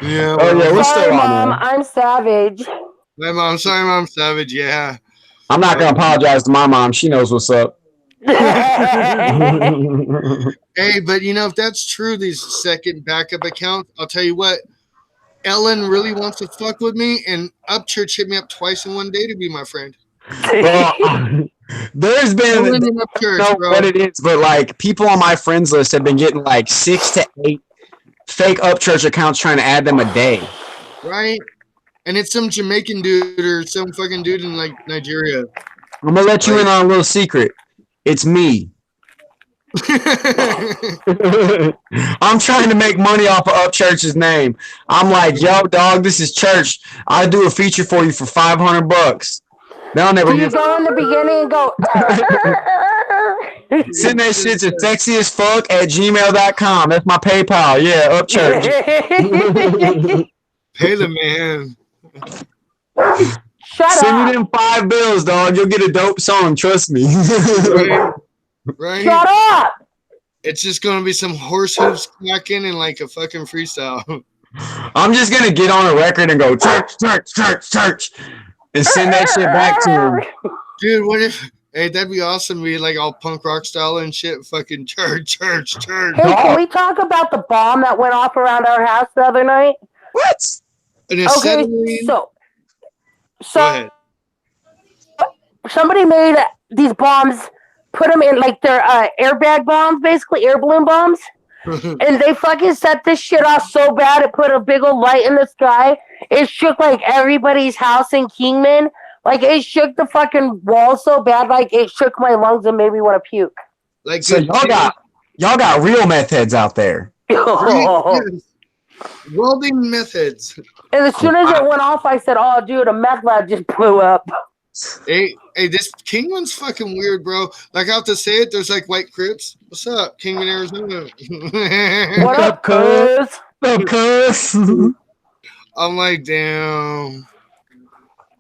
Yeah. Oh yeah, we're sorry, still Mom. on. I'm savage. My mom. Sorry, Mom. Savage. Yeah. I'm not gonna apologize to my mom. She knows what's up. Hey, but you know if that's true, these second backup accounts, I'll tell you what. Ellen really wants to fuck with me, and Upchurch hit me up twice in one day to be my friend. Well, there's been I don't know what it is, but like people on my friends list have been getting like 6 to 8 fake Upchurch accounts trying to add them a day. Right? And it's some Jamaican dude or some fucking dude in like Nigeria. I'm gonna let you in on a little secret. It's me. I'm trying to make money off of Upchurch's name. I'm like, yo, dog, this is Church. I do a feature for you for $500. They'll never. You go in the beginning and go. Send that shit to sexyasfuck@gmail.com. That's my PayPal. Yeah, Upchurch. Pay the man. Send me them $5, dog. You'll get a dope song. Trust me. Right? Shut up! It's just gonna be some horse hooves clacking and like a fucking freestyle. I'm just gonna get on a record and go church, church, church, church, and send that shit back to him. Dude, what if? Hey, that'd be awesome. Be like all punk rock style and shit. Fucking church. Hey, can we talk about the bomb that went off around our house the other night? What? Okay, so go ahead. Somebody made these bombs. Put them in like their airbag bombs, basically air balloon bombs. And they fucking set this shit off so bad it put a big old light in the sky. It shook like everybody's house in Kiiing. Like it shook the fucking wall so bad, like it shook my lungs and made me want to puke. Like so y'all got real meth heads out there. Welding methods. And as soon as it went off, I said, "Oh, dude, a meth lab just blew up." Hey, this Kiiing one's fucking weird, bro. Like I have to say it, there's like white Crips. What's up, Kiiing, Arizona? What up, cuz? What up, cuz? I'm like, damn.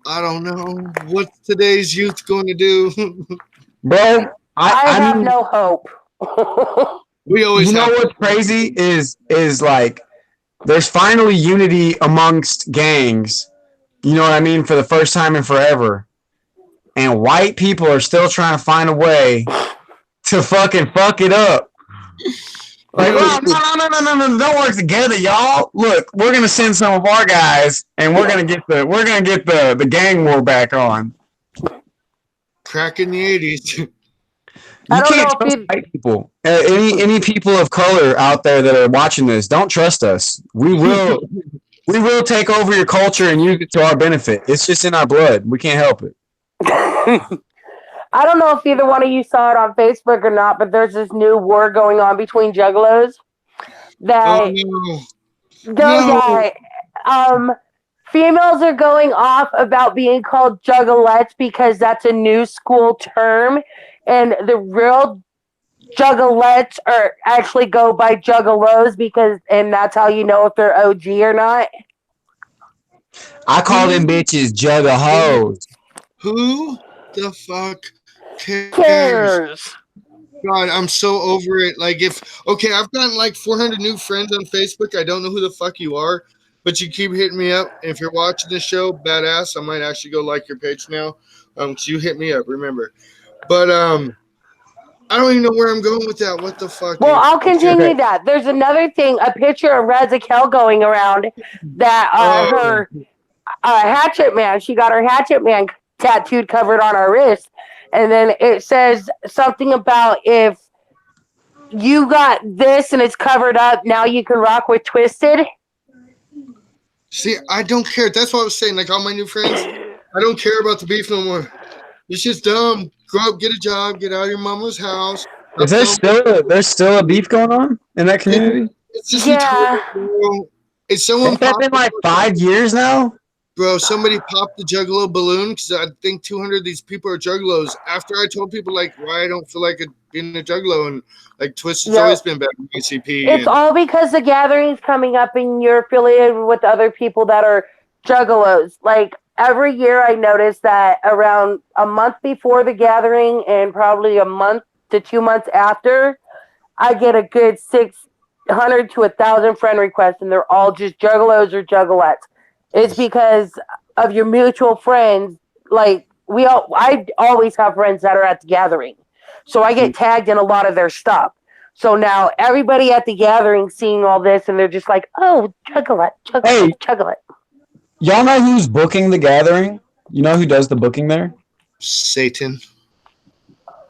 I don't know what today's youth going to do. Bro, I have no hope. We always. You know what's crazy is like there's finally unity amongst gangs. You know what I mean? For the first time in forever. And white people are still trying to find a way to fucking fuck it up. Like, no, don't work together, y'all. Look, we're gonna send some of our guys, and we're gonna get the gang war back on. Crack in the 80s. You can't trust white people. Any people of color out there that are watching this, don't trust us. We will take over your culture and use it to our benefit. It's just in our blood. We can't help it. I don't know if either one of you saw it on Facebook or not, but there's this new war going on between juggalos. That females are going off about being called juggalettes because that's a new school term, and the real juggalettes are actually go by juggalos and that's how you know if they're OG or not. I call them bitches juggahos. Who the fuck cares? God, I'm so over it. Like, I've gotten like 400 new friends on Facebook. I don't know who the fuck you are, but you keep hitting me up. And if you're watching this show, badass, I might actually go like your page now. So you hit me up, remember. But I don't even know where I'm going with that. What the fuck? Well, I'll continue that. There's another thing, a picture of Razakel going around that her Hatchet Man, she got her Hatchet Man tattooed covered on her wrist. And then it says something about if you got this and it's covered up, now you can rock with Twisted. See, I don't care. That's what I was saying. Like all my new friends, I don't care about the beef no more. It's just dumb. Grow up, get a job, get out of your mama's house. Is there's still a beef going on in that community? It's just eternal. It's someone. Has that been like 5 years now? Bro, somebody popped the Juggalo balloon because I think 200 of these people are Juggalos. After I told people like why I don't feel like being a Juggalo, and like Twisted's always been better than ACP. It's all because the gathering's coming up and you're affiliated with other people that are Juggalos. Like every year I notice that around a month before the gathering and probably a month to 2 months after, I get a good 600 to 1,000 friend requests, and they're all just Juggalos or Juggalettes. It's because of your mutual friends. Like I always have friends that are at the gathering, so I get tagged in a lot of their stuff. So now everybody at the gathering seeing all this, and they're just like, "Oh, Juggalette, Juggalette." Y'all know who's booking the gathering? You know who does the booking there? Satan.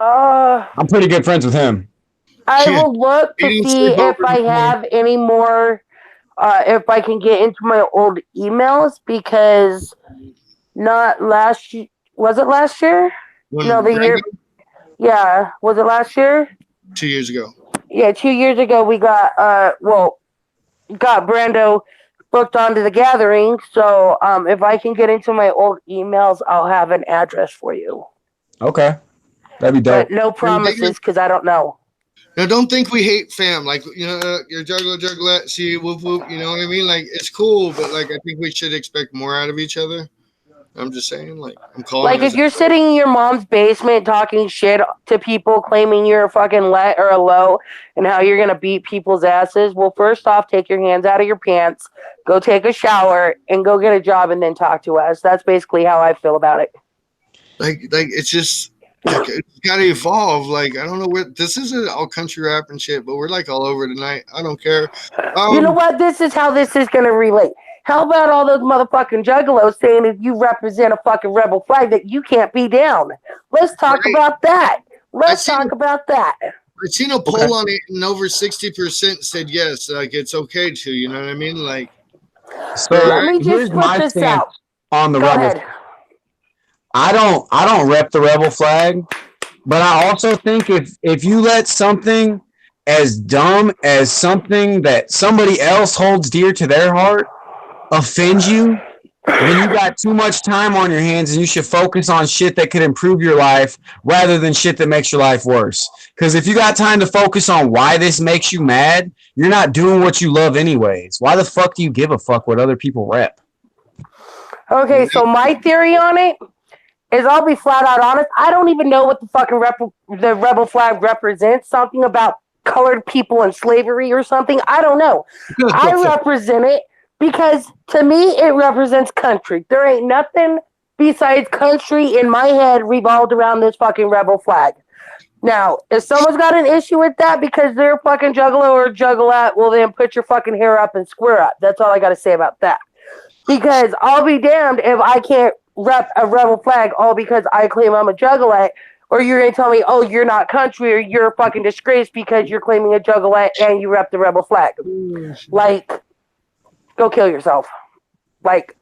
I'm pretty good friends with him. I will look to see if I have any more. If I can get into my old emails, because not last year. Was it last year? No, the year. Yeah, was it last year? 2 years ago. Yeah, 2 years ago we got got Brando booked onto the gathering. So if I can get into my old emails, I'll have an address for you. Okay, that'd be dope. But no promises because I don't know. Now, don't think we hate fam. Like, you're Juggalette, see, whoop, whoop, you know what I mean? Like, it's cool, but, like, I think we should expect more out of each other. I'm just saying, like, I'm calling. Like, if you're sitting in your mom's basement talking shit to people, claiming you're a fucking let or a low, and how you're going to beat people's asses, well, first off, take your hands out of your pants, go take a shower, and go get a job, and then talk to us. That's basically how I feel about it. Like it's just... it's gotta evolve. Like, I don't know where this isn't all country rap and shit, but we're like all over tonight. I don't care. You know what? This is how this is gonna relate. How about all those motherfucking juggalos saying if you represent a fucking rebel flag that you can't be down? Let's talk about that. Let's talk about that. I seen a poll on it, and over 60% said yes. Like, it's okay to, you know what I mean? Like, so let me just put this out on the rebel. Ahead. I don't rep the rebel flag, but I also think if you let something as dumb as something that somebody else holds dear to their heart offend you, then you got too much time on your hands and you should focus on shit that could improve your life rather than shit that makes your life worse. Because if you got time to focus on why this makes you mad, you're not doing what you love anyways. Why the fuck do you give a fuck what other people rep? Okay, so my theory on it is, I'll be flat out honest, I don't even know what the fucking the rebel flag represents. Something about colored people and slavery or something. I don't know. I represent it Because to me, it represents country. There ain't nothing besides country in my head revolved around this fucking rebel flag. Now, if someone's got an issue with that because they're a fucking juggalo or a juggalette, well then put your fucking hair up and square up. That's all I gotta say about that. Because I'll be damned if I can't rep a rebel flag all because I claim I'm a juggalette, or you're gonna tell me, oh, you're not country, or you're a fucking disgrace because you're claiming a juggalette and you rep the rebel flag. Like, go kill yourself. Like,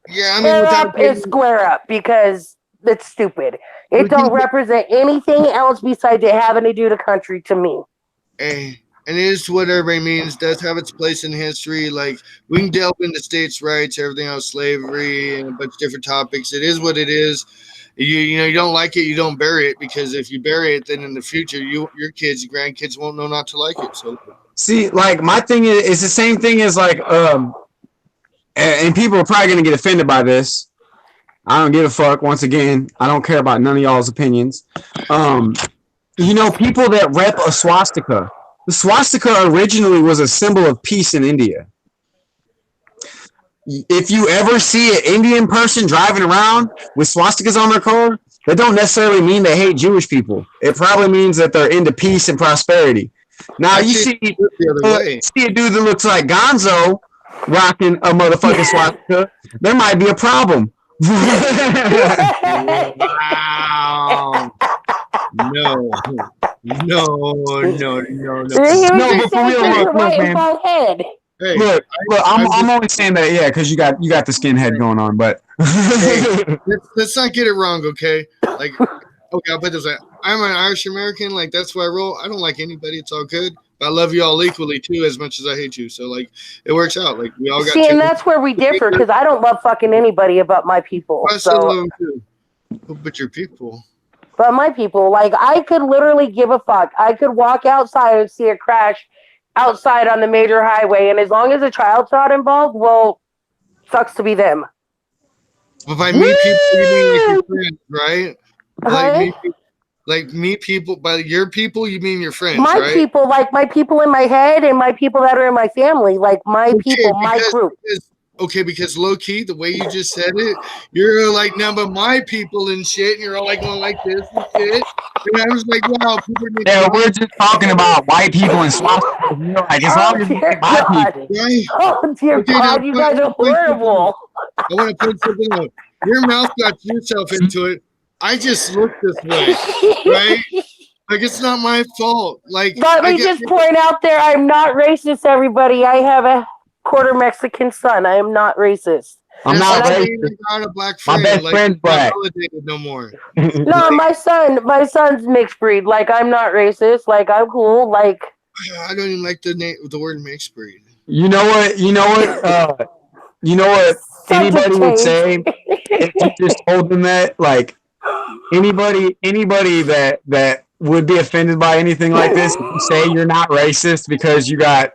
yeah, I mean, square up is square up because it's stupid. It don't represent anything else besides it having to do the country to me. And it is what everybody means. Does have its place in history. Like, we can delve into states' rights, everything else, slavery, and a bunch of different topics. It is what it is. You know, you don't like it, you don't bury it, because if you bury it, then in the future, your kids, your grandkids won't know not to like it. So, see, like, my thing is the same thing as like, and people are probably gonna get offended by this. I don't give a fuck. Once again, I don't care about none of y'all's opinions. You know, people that rep a swastika. The swastika originally was a symbol of peace in India. If you ever see an Indian person driving around with swastikas on their car, that don't necessarily mean they hate Jewish people. It probably means that they're into peace and prosperity. Now, you see a dude that looks like Gonzo rocking a motherfucking swastika, there might be a problem. Wow. No. No, but for real, look, man. Hey, look, I'm only saying that, yeah, because you got the skinhead going on, but hey, let's not get it wrong, okay? Like, okay, I'll put this way. I'm an Irish American, like that's why I roll. I don't like anybody, it's all good. But I love you all equally too, as much as I hate you. So like, it works out. Like we all got. See, and that's where we differ, because I don't love fucking anybody about my people. I still love them too. But your people. But my people, like, I could literally give a fuck. I could walk outside and see a crash outside on the major highway, and as long as a child's not involved, well, sucks to be them. But by me people, you mean like your friends, right? Like me people, by your people, you mean your friends, my right? People, like my people in my head and my people that are in my family, like my people, my group. Because low key, the way you just said it, you're like, no, but my people and shit, and you're all like going like this and shit. And I was like, wow, yeah, we're just talking about white people and swastikas. You know, like, as long as my people. Right? Oh dear God, you guys are horrible. I want to put something out. Your mouth got yourself into it. I just look this way, right? Like, it's not my fault. Like, let me just point out there, I'm not racist, everybody. I have a quarter Mexican son. I am not racist. I'm not racist. Not a black friend. My best friend's black. No more. No, my son's mixed breed. Like, I'm not racist. Like, I'm cool. Like, I don't even like the word mixed breed. You know what? Anybody would say if you just told them that, like, anybody that would be offended by anything like this, you say you're not racist because you got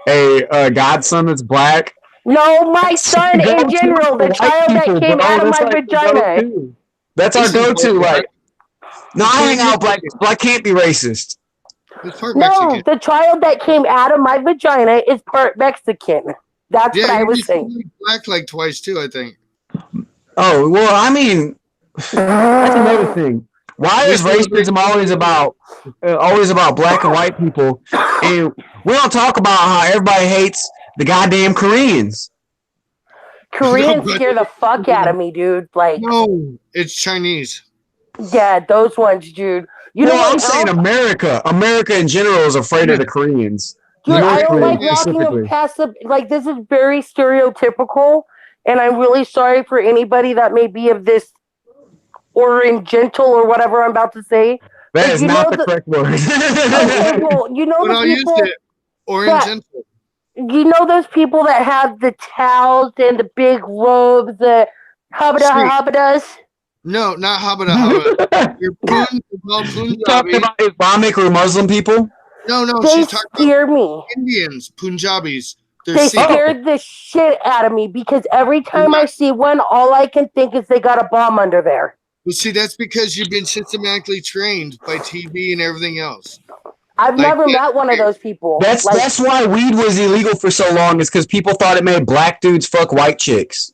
a godson that's black. No, my son in general, the child that came out of my vagina. That's our go-to. Like, no, I hang out black. Black can't be racist. No, the child that came out of my vagina is part Mexican. That's what I was saying. Black like twice too, I think. Oh well, I mean, that's another thing. Why is racism always about black and white people, and we don't talk about how everybody hates the goddamn Koreans? Koreans scare the fuck out of me, dude. Like, no, it's Chinese. Yeah, those ones, dude. I'm saying America. America in general is afraid of the Koreans. Dude, I don't like walking past this is very stereotypical, and I'm really sorry for anybody that may be of this Oriental or whatever I'm about to say. That is not the correct word. You know the people Oriental. You know those people that have the towels and the big robes, the habadas? No, not habada. You're talking about Islamic or Muslim people? No, they scare me. Indians, Punjabis. They scared the shit out of me because every time I see one, all I can think is they got a bomb under there. Well, see, that's because you've been systematically trained by TV and everything else. I've never met one of those people. That's why weed was illegal for so long, is because people thought it made black dudes fuck white chicks.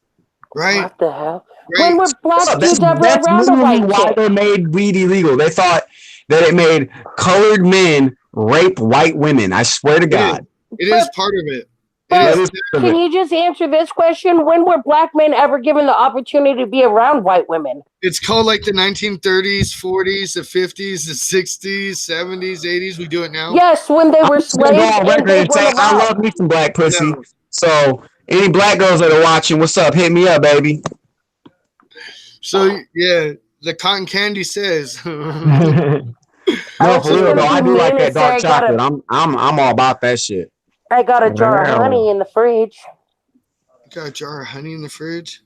Right. What the hell? Right. When were black dudes ever around a white chick? Why they made weed illegal. They thought that it made colored men rape white women. I swear to God. It is part of it. But can you just answer this question? When were black men ever given the opportunity to be around white women? It's called like the 1930s, 40s, the 50s, the 60s, 70s, 80s. We do it now. Yes, when they were slaves. I love me some black pussy. No. So any black girls that are watching, what's up? Hit me up, baby. So yeah, the cotton candy says. No, for real though, I do like that dark chocolate. I'm all about that shit. I got a jar of honey in the fridge. You got a jar of honey in the fridge?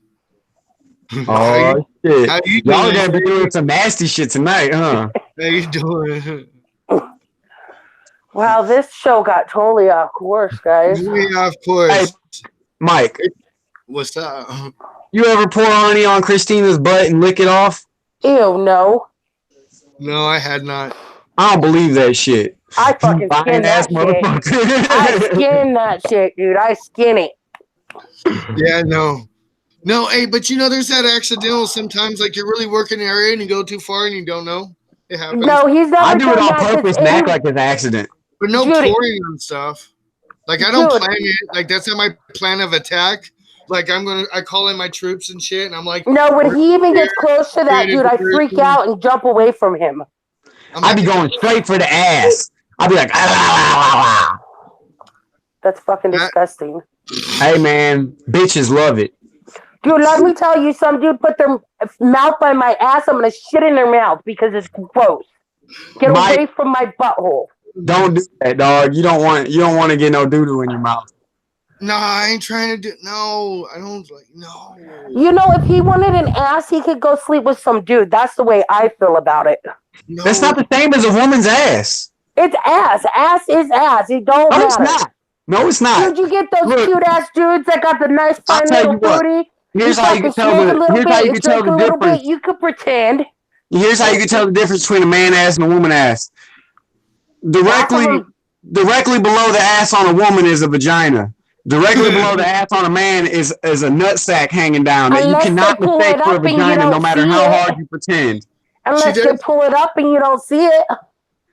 Oh shit! Y'all are gonna be doing some nasty shit tonight, huh? How you doing? Wow, this show got totally off course, guys. Yeah, of course. Hey, Mike, what's up? You ever pour honey on Christina's butt and lick it off? Ew, no. No, I had not. I don't believe that shit. I fucking skin that shit. I skin that shit, dude. I skin it. Yeah, no. No, hey, but you know, there's that accidental sometimes, like you're really working an area and you go too far and you don't know. It happens. No, he's never I do it on purpose and act like it's an accident. But no pouring on stuff. Like I don't plan it. Like that's not my plan of attack. Like I call in my troops and shit, and I'm like. No, when he even gets close to that dude, I freak out and jump away from him. I'd be going straight for the ass. I'd be like, ah. That's fucking disgusting. Hey man, bitches love it. Dude, let me tell you, some dude put their mouth by my ass. I'm gonna shit in their mouth because it's gross. Get away from my butthole. Don't do that, dog. You don't want to get no doo-doo in your mouth. No, I ain't trying to do. No, I don't like. No. You know, if he wanted an ass, he could go sleep with some dude. That's the way I feel about it. No. That's not the same as a woman's ass. It's ass. Ass is ass. It don't matter. It's not. No, it's not. Dude, you get those cute ass dudes that got the nice fine little booty. Here's how you can tell the difference. You could pretend. Here's how you can tell the difference between a man ass and a woman ass. Directly below the ass on a woman is a vagina. Directly below the ass on a man is a nutsack hanging down that you cannot mistake for a vagina no matter how hard you pretend. Unless they pull it up and you don't see it.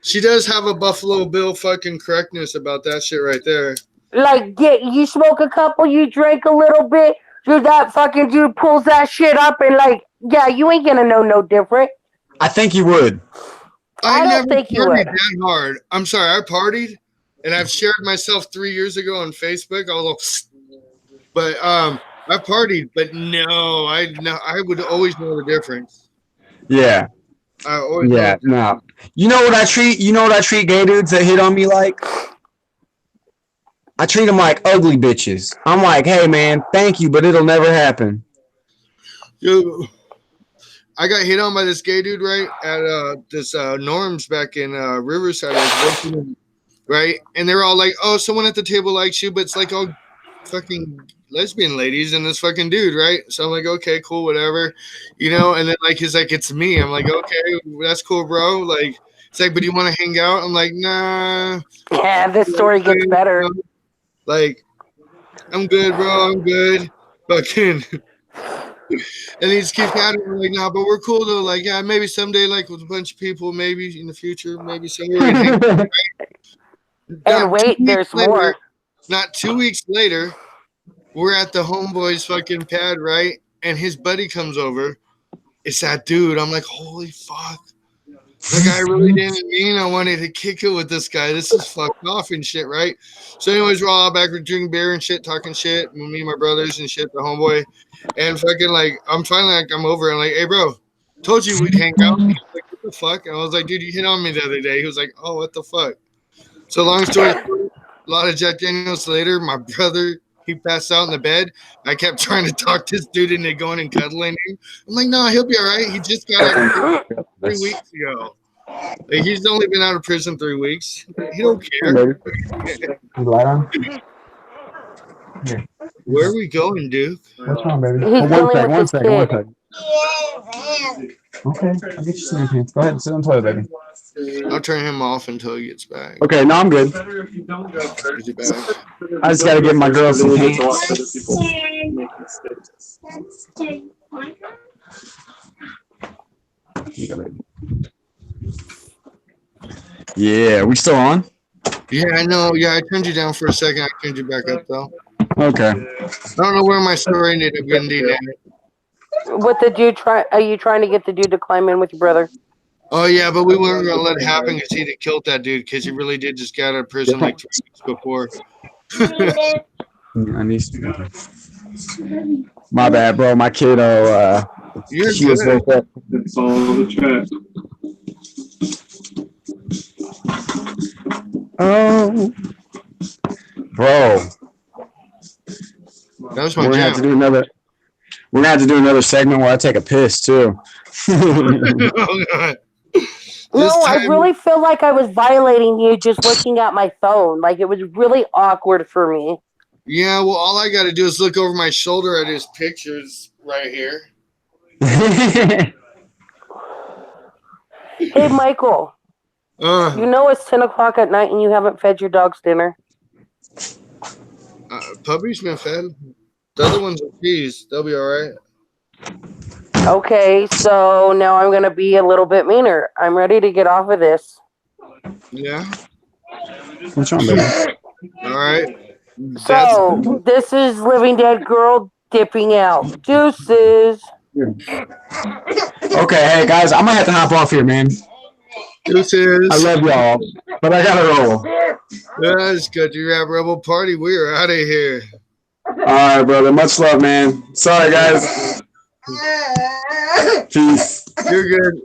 She does have a Buffalo Bill fucking correctness about that shit right there. Like, you smoke a couple, you drink a little bit, dude, that fucking dude pulls that shit up and like, yeah, you ain't gonna know no different. I think you would. I don't think you would. That hard. I'm sorry, I partied and I've shared myself 3 years ago on Facebook. But I partied, but no, I would always know the difference. Yeah. No. You know what I treat gay dudes that hit on me like? I treat them like ugly bitches. I'm like, hey man, thank you, but it'll never happen. Yo, I got hit on by this gay dude, right? At this Norm's back in Riverside. I was working, right? And they're all like, oh, someone at the table likes you, but it's like all fucking lesbian ladies and this fucking dude, right? So I'm like, okay, cool, whatever, you know. And then like he's like, it's me. I'm like, okay, that's cool, bro. Like, it's like, but do you want to hang out? I'm like, nah. Yeah, this story gets better. Like, I'm good, bro. I'm good. Fucking. And he just keeps at it. Like, nah, but we're cool though. Like, yeah, maybe someday, like with a bunch of people, maybe in the future, maybe somewhere. Right? And wait, there's more. Not 2 weeks later, we're at the homeboy's fucking pad, right? And his buddy comes over. It's that dude. I'm like, holy fuck. Like, I really didn't mean I wanted to kick it with this guy. This is fucked off and shit, right? So anyways, we're all out back, we're drinking beer and shit, talking shit. Me and my brothers and shit, the homeboy. And fucking like, I'm finally like, I'm over. I'm like, hey, bro, told you we'd hang out. He was like, what the fuck? And I was like, dude, you hit on me the other day. He was like, oh, what the fuck? So long story short, a lot of Jack Daniels later, my brother, he passed out in the bed. I kept trying to talk this dude into going and cuddling him. I'm like, no, he'll be all right. He just got out of 3 weeks ago. Like, he's only been out of prison 3 weeks. He don't care. Where are we going, Duke? What's wrong, baby? He's One second. Okay, I'll get you some pants. Go ahead and sit on the toilet, baby. I'll turn him off until he gets back. Okay, no, I'm good. Is he back? I just gotta get my girl some pants. Yeah, we still on? Yeah, I know. Yeah, I turned you down for a second. I turned you back up though. Okay. I don't know where my story ended up ending at. What the dude try? Are you trying to get the dude to climb in with your brother? Oh yeah, but we weren't gonna let it happen because he'd have killed that dude because he really did just get out of prison like 2 weeks before. I need to. My bad, bro. My kiddo. You're she just good. woke up. It's all the chat. Oh, bro. That was my We're gonna have jam. to do another. We're gonna have to do another segment where I take a piss too. Oh, God. No, I really feel like I was violating you just looking at my phone. Like, it was really awkward for me. Yeah, well, all I got to do is look over my shoulder at his pictures right here. Hey, Michael. You know it's 10 o'clock at night and you haven't fed your dogs dinner. Puppy's been fed. The other ones are peas. They'll be all right. Okay, so now I'm going to be a little bit meaner. I'm ready to get off of this. Yeah. What's wrong, baby? All right. So, this is Living Dead Girl dipping out. Deuces. Okay, hey guys, I'm gonna have to hop off here, man. Deuces. I love y'all, but I gotta roll. Yeah, it's good to have Rebel Party. We are out of here. All right, brother. Much love, man. Sorry, guys. Peace. You're good.